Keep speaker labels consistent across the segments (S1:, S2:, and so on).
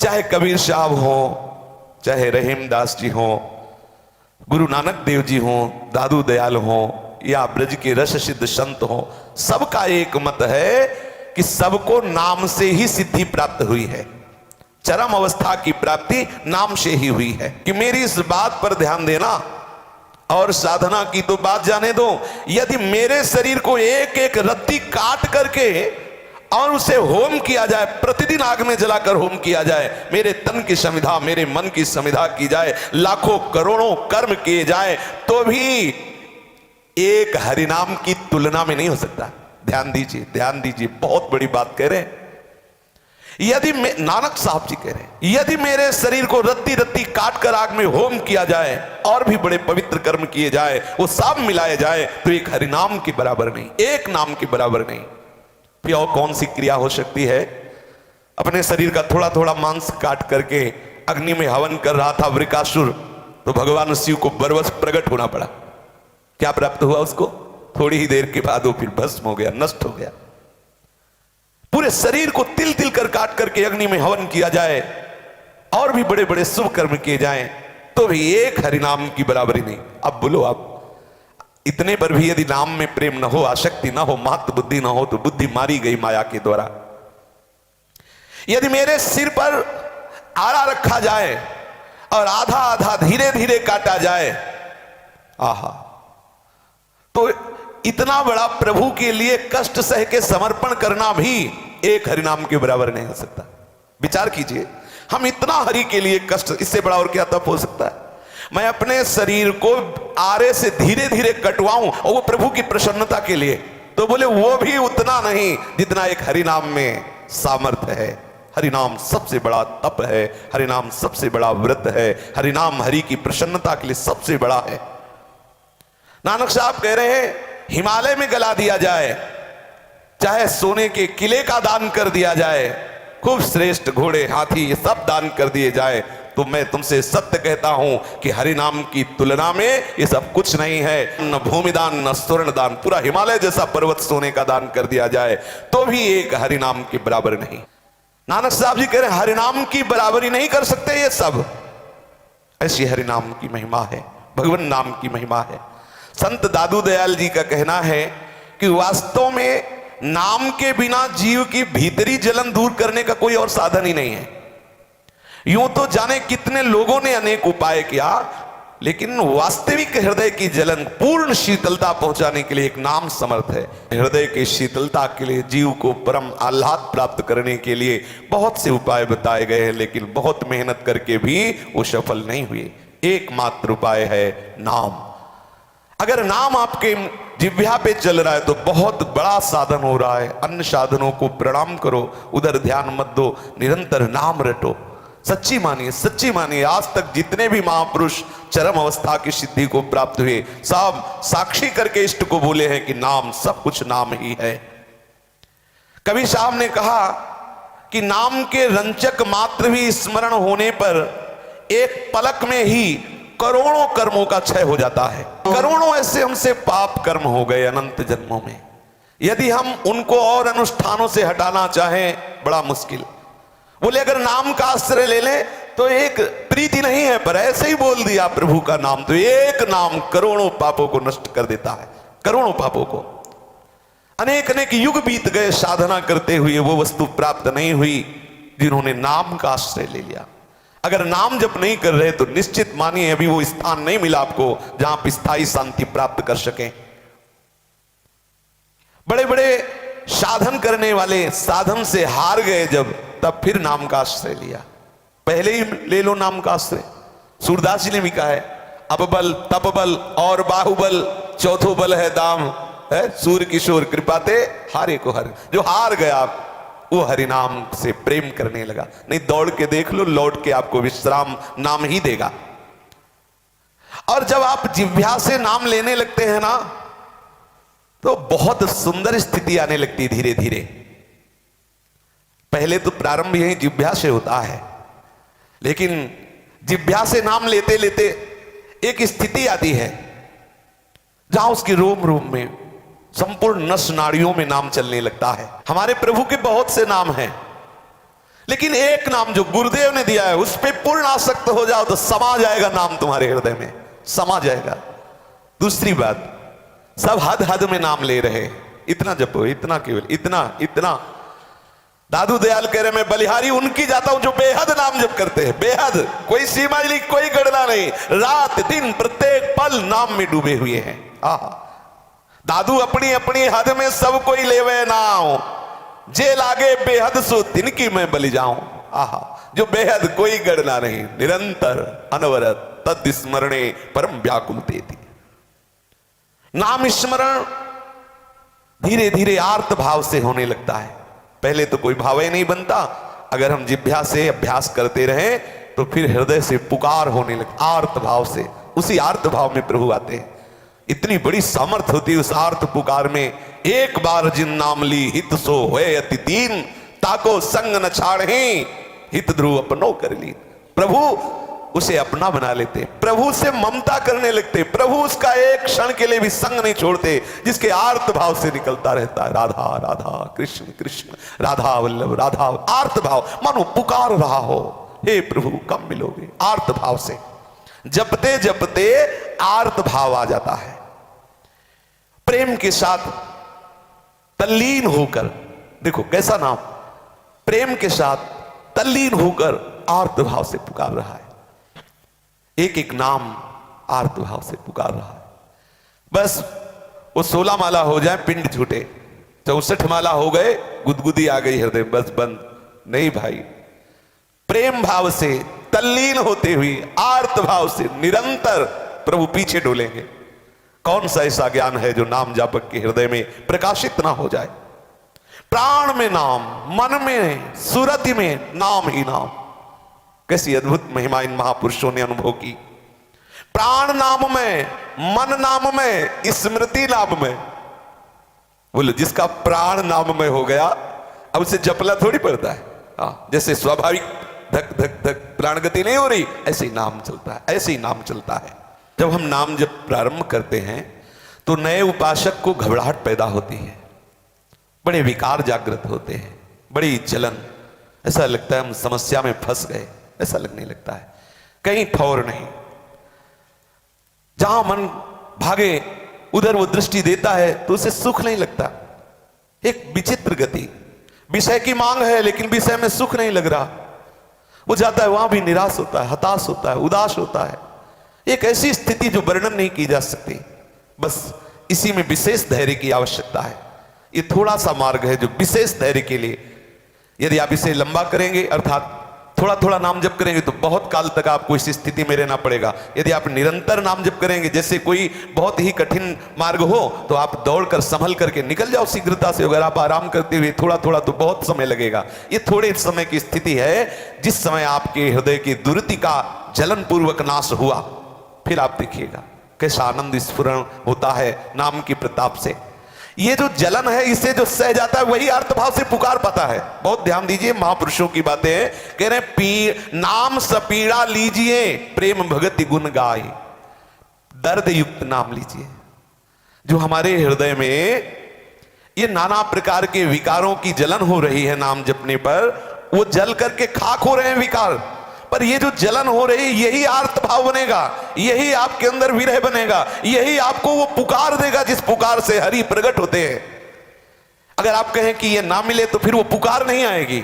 S1: चाहे कबीर साहब हो, चाहे रहीमदास जी हो, गुरु नानक देव जी हो, दादू दयाल हो, या ब्रज के रस सिद्ध संत हो, सबका एक मत है कि सबको नाम से ही सिद्धि प्राप्त हुई है। चरम अवस्था की प्राप्ति नाम से ही हुई है। कि मेरी इस बात पर ध्यान देना, और साधना की तो बात जाने दो। यदि मेरे शरीर को एक एक रत्ती काट करके और उसे होम किया जाए, प्रतिदिन आग में जलाकर होम किया जाए, मेरे तन की समिधा, मेरे मन की समिधा की जाए, लाखों करोड़ों कर्म किए जाए, तो भी एक हरिनाम की तुलना में नहीं हो सकता। ध्यान दीजिए, ध्यान दीजिए, बहुत बड़ी बात कह रहे हैं। यदि नानक साहब जी कह रहे हैं, यदि मेरे शरीर को रत्ती रत्ती काट कर आग में होम किया जाए और भी बड़े पवित्र कर्म किए जाए, वो सब मिलाए जाए, तो एक हरिनाम के बराबर नहीं, एक नाम के बराबर नहीं। फिर और कौन सी क्रिया हो सकती है? अपने शरीर का थोड़ा थोड़ा मांस काट करके अग्नि में हवन कर रहा था वृकासुर, तो भगवान शिव को बरबस प्रकट होना पड़ा। क्या प्राप्त हुआ उसको? थोड़ी ही देर के बाद वो फिर भस्म हो गया, नष्ट हो गया। पूरे शरीर को तिल तिल कर काट करके अग्नि में हवन किया जाए और भी बड़े बड़े शुभ कर्म किए जाएं, तो भी एक हरिनाम की बराबरी नहीं। अब बोलो, आप इतने पर भी यदि नाम में प्रेम न हो, आसक्ति न हो, महत्व बुद्धि न हो, तो बुद्धि मारी गई माया के द्वारा। यदि मेरे सिर पर आरा रखा जाए और आधा आधा धीरे धीरे काटा जाए, आहा, तो इतना बड़ा प्रभु के लिए कष्ट सह के समर्पण करना भी एक हरिनाम के बराबर नहीं हो सकता। विचार कीजिए, हम इतना हरि के लिए कष्ट, इससे बड़ा और क्या तप हो सकता है? मैं अपने शरीर को आरे से धीरे धीरे कटवाऊं और वो प्रभु की प्रसन्नता के लिए, तो बोले वो भी उतना नहीं जितना एक हरिनाम में सामर्थ्य है। हरिनाम सबसे बड़ा तप है, हरिनाम सबसे बड़ा व्रत है, हरिनाम हरि की प्रसन्नता के लिए सबसे बड़ा है। नानक साहब कह रहे हैं, हिमालय में गला दिया जाए, चाहे सोने के किले का दान कर दिया जाए, खूब श्रेष्ठ घोड़े हाथी ये सब दान कर दिए जाए, तो मैं तुमसे सत्य कहता हूं कि हरिनाम की तुलना में ये सब कुछ नहीं है। न भूमिदान न स्वर्ण दान, पूरा हिमालय जैसा पर्वत सोने का दान कर दिया जाए, तो भी एक हरिनाम के बराबर नहीं। नानक साहब जी कह रहे हैं, हरिनाम की बराबरी नहीं कर सकते ये सब। ऐसी हरिनाम की महिमा है, भगवान नाम की महिमा है। संत दादू दयाल जी का कहना है कि वास्तव में नाम के बिना जीव की भीतरी जलन दूर करने का कोई और साधन ही नहीं है। यूं तो जाने कितने लोगों ने अनेक उपाय किया, लेकिन वास्तविक हृदय की जलन, पूर्ण शीतलता पहुंचाने के लिए एक नाम समर्थ है। हृदय की शीतलता के लिए, जीव को परम आह्लाद प्राप्त करने के लिए बहुत से उपाय बताए गए हैं, लेकिन बहुत मेहनत करके भी वो सफल नहीं हुए। एकमात्र उपाय है नाम। अगर नाम आपके जिह्वा पे चल रहा है तो बहुत बड़ा साधन हो रहा है। अन्य साधनों को प्रणाम करो, उधर ध्यान मत दो, निरंतर नाम रटो। सच्ची मानिए, सच्ची मानिए, आज तक जितने भी महापुरुष चरम अवस्था की सिद्धि को प्राप्त हुए, सब साक्षी करके इष्ट को बोले हैं कि नाम, सब कुछ नाम ही है। कबीर साहब ने कहा कि नाम के रंचक मात्र भी स्मरण होने पर एक पलक में ही करोड़ों कर्मों का क्षय हो जाता है। करोड़ों ऐसे हमसे पाप कर्म हो गए अनंत जन्मों में, यदि हम उनको और अनुष्ठानों से हटाना चाहें, बड़ा मुश्किल। बोले अगर नाम का आश्रय ले लें तो एक प्रीति नहीं है, पर ऐसे ही बोल दिया प्रभु का नाम, तो एक नाम करोड़ों पापों को नष्ट कर देता है, करोड़ों पापों को। अनेक अनेक युग बीत गए साधना करते हुए, वो वस्तु प्राप्त नहीं हुई जिन्होंने नाम का आश्रय ले लिया। अगर नाम जप नहीं कर रहे तो निश्चित मानिए अभी वो स्थान नहीं मिला आपको जहां आप स्थायी शांति प्राप्त कर सकें। बड़े बड़े साधन करने वाले साधन से हार गए जब, तब फिर नाम का आश्रय लिया। पहले ही ले लो नाम का आश्रय। सूरदास जी ने भी कहा है, अपबल तपबल और बाहुबल, चौथो बल है दाम, है सूर्य किशोर कृपाते हारे को हर। जो हार गया वो हरिनाम से प्रेम करने लगा। नहीं, दौड़ के देख लो, लौट के आपको विश्राम नाम ही देगा। और जब आप जिह्वा से नाम लेने लगते हैं ना, तो बहुत सुंदर स्थिति आने लगती धीरे धीरे। पहले तो प्रारंभ यही जिह्वा से होता है, लेकिन जिह्वा से नाम लेते लेते एक स्थिति आती है जहां उसकी रोम रोम में, संपूर्ण नस नाड़ियों में नाम चलने लगता है। हमारे प्रभु के बहुत से नाम हैं, लेकिन एक नाम जो गुरुदेव ने दिया है उस पे पूर्ण आसक्त हो जाओ तो समा जाएगा नाम तुम्हारे हृदय में, समा जाएगा। दूसरी बात, सब हद हद में नाम ले रहे, इतना जपो, इतना केवल, इतना इतना। दादू दयाल कह रहे मैं बलिहारी उनकी जाता हूं जो बेहद नाम जप करते हैं, बेहद, कोई सीमा नहीं, कोई गणना नहीं, रात दिन प्रत्येक पल नाम में डूबे हुए हैं। दादू अपनी अपनी हद में सब कोई लेवे नाम, जे लागे बेहद सो तिनकी मैं बलि जाऊं। जो बेहद कोई गणना नहीं, निरंतर अनवरत तद स्मरणे परम व्याकुल तेति। नाम स्मरण धीरे धीरे आर्त भाव से होने लगता है। पहले तो कोई भाव ही नहीं बनता, अगर हम जिह्वा से अभ्यास करते रहे तो फिर हृदय से पुकार होने लगता, आर्त भाव से। उसी आर्त भाव में प्रभु आते हैं। इतनी बड़ी सामर्थ्य होती है उस आर्त पुकार में। एक बार जिन नाम ली हित सो होए अति दीन, ताको संग न छाड़े हित ध्रुव अपनो कर ली। प्रभु उसे अपना बना लेते, प्रभु से ममता करने लगते, प्रभु उसका एक क्षण के लिए भी संग नहीं छोड़ते, जिसके आर्त भाव से निकलता रहता है राधा राधा कृष्ण कृष्ण राधा वल्लभ राधा। आर्त भाव मानो पुकार रहा हो, हे प्रभु कब मिलोगे, आर्त भाव से। जपते जपते आर्त भाव आ जाता है। प्रेम के साथ तल्लीन होकर, देखो कैसा नाम, प्रेम के साथ तल्लीन होकर आर्त भाव से पुकार रहा है। एक एक नाम आर्त भाव से पुकार रहा है। बस वो 16 माला हो जाए पिंड छूटे, 64 माला हो गए गुदगुदी आ गई हृदय, बस बंद नहीं भाई। प्रेम भाव से तल्लीन होते हुए आर्त भाव से निरंतर प्रभु पीछे डोलेंगे। कौन सा ऐसा ज्ञान है जो नाम जापक के हृदय में प्रकाशित ना हो जाए। प्राण में नाम, मन में सुरति में नाम ही नाम। कैसी अद्भुत महिमा इन महापुरुषों ने अनुभव की। प्राण नाम में, मन नाम में, स्मृति नाम में। बोलो जिसका प्राण नाम में हो गया अब उसे जपला थोड़ी पड़ता है। जैसे स्वाभाविक धक धक धक प्राण गति नहीं हो रही, ऐसे ही नाम चलता है, ऐसे ही नाम चलता है। जब हम नाम जब प्रारंभ करते हैं तो नए उपासक को घबराहट पैदा होती है, बड़े विकार जागृत होते हैं, बड़ी जलन, ऐसा लगता है हम समस्या में फंस गए, ऐसा लगने लगता है। कहीं ठौर नहीं, जहां मन भागे उधर वो दृष्टि देता है तो उसे सुख नहीं लगता। एक विचित्र गति, विषय की मांग है लेकिन विषय में सुख नहीं लग रहा। वो जाता है वहां भी निराश होता है, हताश होता है, उदास होता है। एक ऐसी स्थिति जो वर्णन नहीं की जा सकती। बस इसी में विशेष धैर्य की आवश्यकता है। ये थोड़ा सा मार्ग है जो विशेष धैर्य के लिए, यदि आप इसे लंबा करेंगे अर्थात थोड़ा थोड़ा नाम जप करेंगे तो बहुत काल तक आपको इस स्थिति में रहना पड़ेगा। यदि आप निरंतर नाम जप करेंगे, जैसे कोई बहुत ही कठिन मार्ग हो तो आप दौड़कर संभल करके निकल जाओ शीघ्रता से। अगर आप आराम करते हुए थोड़ा थोड़ा तो बहुत समय लगेगा। ये थोड़े समय की स्थिति है। जिस समय आपके हृदय की दुर्ति का जलन पूर्वक नाश हुआ, फिर आप देखिएगा कैसा आनंद स्फुरण होता है नाम की प्रताप से। ये जो जलन है इसे जो सह जाता है वही अर्थभाव से पुकार पाता है। बहुत ध्यान दीजिए, महापुरुषों की बातें हैं। कह रहे हैं नाम सपीड़ा लीजिए प्रेम भगति गुण गाय। दर्द युक्त नाम लीजिए। जो हमारे हृदय में ये नाना प्रकार के विकारों की जलन हो रही है नाम जपने पर, वो जल करके खाक हो रहे हैं विकार, पर ये जो जलन हो रही यही आर्त भाव बनेगा, यही आपके अंदर विरह बनेगा, यही आपको वो पुकार देगा जिस पुकार से हरि प्रकट होते हैं। अगर आप कहें कि ये ना मिले तो फिर वो पुकार नहीं आएगी।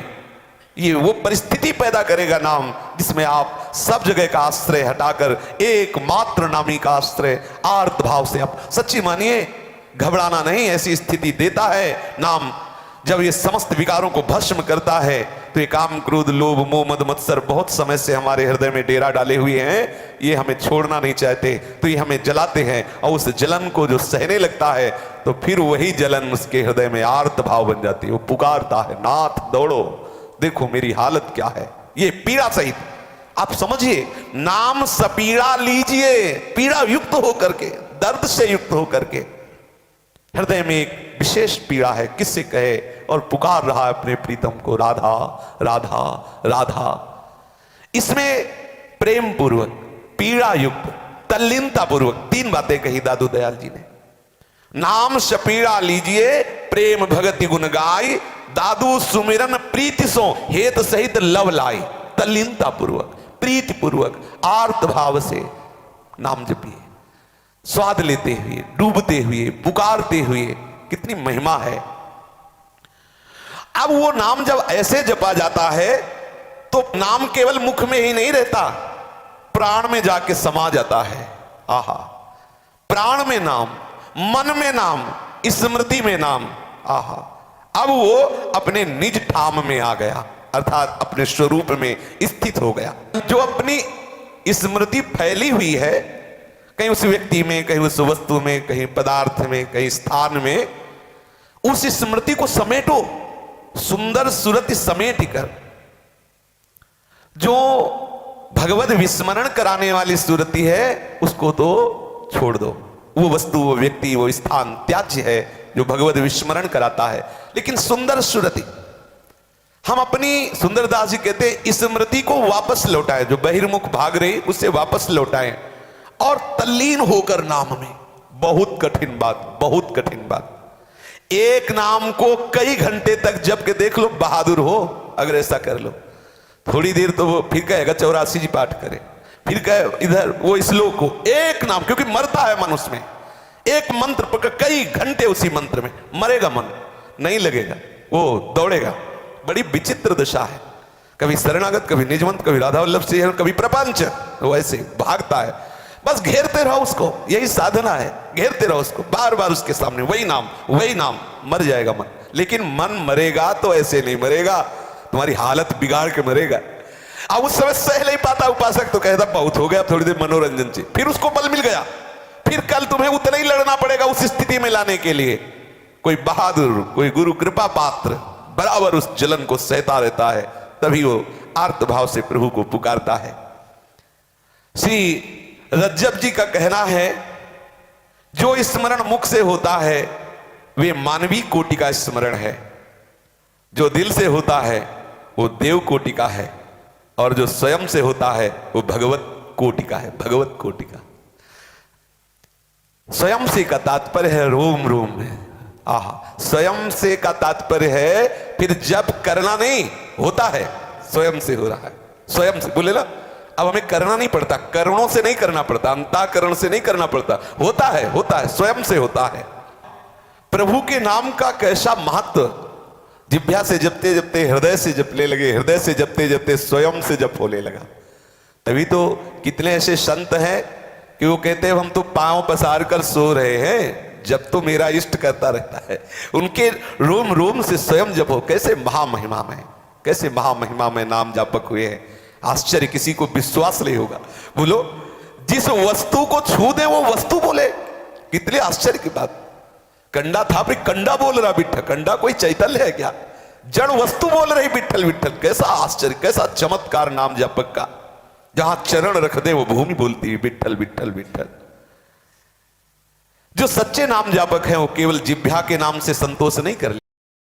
S1: ये वो परिस्थिति पैदा करेगा नाम, जिसमें आप सब जगह का आश्रय हटाकर एकमात्र नामी का आश्रय आर्त भाव से आप सच्ची मानिए, घबराना नहीं, ऐसी स्थिति देता है नाम। जब ये समस्त विकारों को भस्म करता है तो ये काम क्रोध लोभ मोह मद मत्सर बहुत समय से हमारे हृदय में डेरा डाले हुए हैं, ये हमें छोड़ना नहीं चाहते, तो ये हमें जलाते हैं। और उस जलन को जो सहने लगता है तो फिर वही जलन उसके हृदय में आर्त भाव बन जाती है। वो पुकारता है, नाथ दौड़ो, देखो मेरी हालत क्या है। ये पीड़ा सहित आप समझिए, नाम सपीड़ा लीजिए, पीड़ा युक्त होकर के, दर्द से युक्त होकर के। हृदय में एक विशेष पीड़ा है, किससे कहे, और पुकार रहा है अपने प्रीतम को, राधा राधा राधा। इसमें प्रेम पूर्वक, पीड़ा युक्त, तल्लीनता पूर्वक तीन बातें कही दादू दयाल जी ने। नाम सपीड़ा लीजिए प्रेम भगति गुण गाय, दादू सुमिरन प्रीति सो हेत सहित लव लाई। तल्लीनता पूर्वक, प्रीति पूर्वक, आर्त भाव से नाम जपिए, स्वाद लेते हुए, डूबते हुए, पुकारते हुए। कितनी महिमा है। अब वो नाम जब ऐसे जपा जाता है तो नाम केवल मुख में ही नहीं रहता, प्राण में जाके समा जाता है। आहा, प्राण में नाम, मन में नाम, स्मृति में नाम। आहा, अब वो अपने निज ठाम में आ गया, अर्थात अपने स्वरूप में स्थित हो गया। जो अपनी स्मृति फैली हुई है, कहीं उस व्यक्ति में, कहीं उस वस्तु में, कहीं पदार्थ में, कहीं स्थान में, उस स्मृति को समेटो, सुंदर सुरति समेट कर। जो भगवत विस्मरण कराने वाली सुरति है उसको तो छोड़ दो। वो वस्तु, वो व्यक्ति, वो स्थान त्याज्य है जो भगवत विस्मरण कराता है। लेकिन सुंदर सुरति, हम अपनी, सुंदरदास जी कहते हैं, स्मृति को वापस लौटाए। जो बहिर्मुख भाग रही उसे वापस लौटाएं और तल्लीन होकर नाम में। बहुत कठिन बात, बहुत कठिन बात। एक नाम को कई घंटे तक जप के देख लो, बहादुर हो अगर ऐसा कर लो। थोड़ी देर तो वो फिर कहेगा 84 जी पाठ करे, फिर कहे इधर वो श्लोक हो, एक नाम, क्योंकि मरता है मन उसमें। एक मंत्र पकड़ कई घंटे उसी मंत्र में, मरेगा मन, नहीं लगेगा, वो दौड़ेगा। बड़ी विचित्र दशा है। कभी शरणागत, कभी निजमंत, कभी राधा वल्लभ सिंह, कभी प्रपंच, वो ऐसे भागता है। बस घेरते रहो उसको, यही साधना है, घेरते रहो उसको, बार बार उसके सामने वही नाम, वही नाम। मर जाएगा मन, लेकिन मन मरेगा तो ऐसे नहीं मरेगा, तुम्हारी हालत बिगाड़ के मरेगा। अब उस समय सह नहीं पाता उपासक, तो कहता बहुत हो गया, थोड़ी देर मनोरंजन से, फिर उसको बल मिल गया, फिर कल तुम्हें उतना ही लड़ना पड़ेगा उस स्थिति में लाने के लिए। कोई बहादुर, कोई गुरु कृपा पात्र बराबर उस जलन को सहता रहता है, तभी वो आर्त भाव से प्रभु को पुकारता है। श्री रज्जब जी का कहना है, जो स्मरण मुख से होता है वे मानवीय कोटि का स्मरण है, जो दिल से होता है वो देव कोटि का है, और जो स्वयं से होता है वो भगवत कोटि का है, भगवत कोटि का। स्वयं से का तात्पर्य है रोम रोम में। आहा, स्वयं से का तात्पर्य है फिर जब करना नहीं, होता है, स्वयं से हो रहा है, स्वयं से। बोले ना, अब हमें करना नहीं पड़ता, करणों से नहीं करना पड़ता, अंतःकरण से नहीं करना पड़ता, होता है, होता है, स्वयं से होता है। प्रभु के नाम का कैसा महत्व। जिह्वा से जपते जपते हृदय से जपने लगे, हृदय से जपते जपते स्वयं से जप होने लगा। तभी तो कितने ऐसे संत हैं कि वो कहते हैं हम तो पांव पसार कर सो रहे हैं, जब तो मेरा इष्ट करता रहता है। उनके रोम रोम से स्वयं जप हो। कैसे महामहिमा में, कैसे महामहिमा में नाम जापक हुए हैं। आश्चर्य, किसी को विश्वास नहीं होगा। बोलो, जिस वस्तु को छू दे वो वस्तु बोले, कितने आश्चर्य की बात। कंडा था, फिर कंडा बोल रहा विठ्ठल। कंडा कोई चैतन्य है क्या? जड़ वस्तु बोल रही विठ्ठल विठ्ठल। कैसा आश्चर्य, कैसा चमत्कार नाम जापक का। जहां चरण रख दे वो भूमि बोलती है विठ्ठल विठ्ठल विठ्ठल। जो सच्चे नाम जापक हैं वो केवल जिह्वा के नाम से संतोष नहीं कर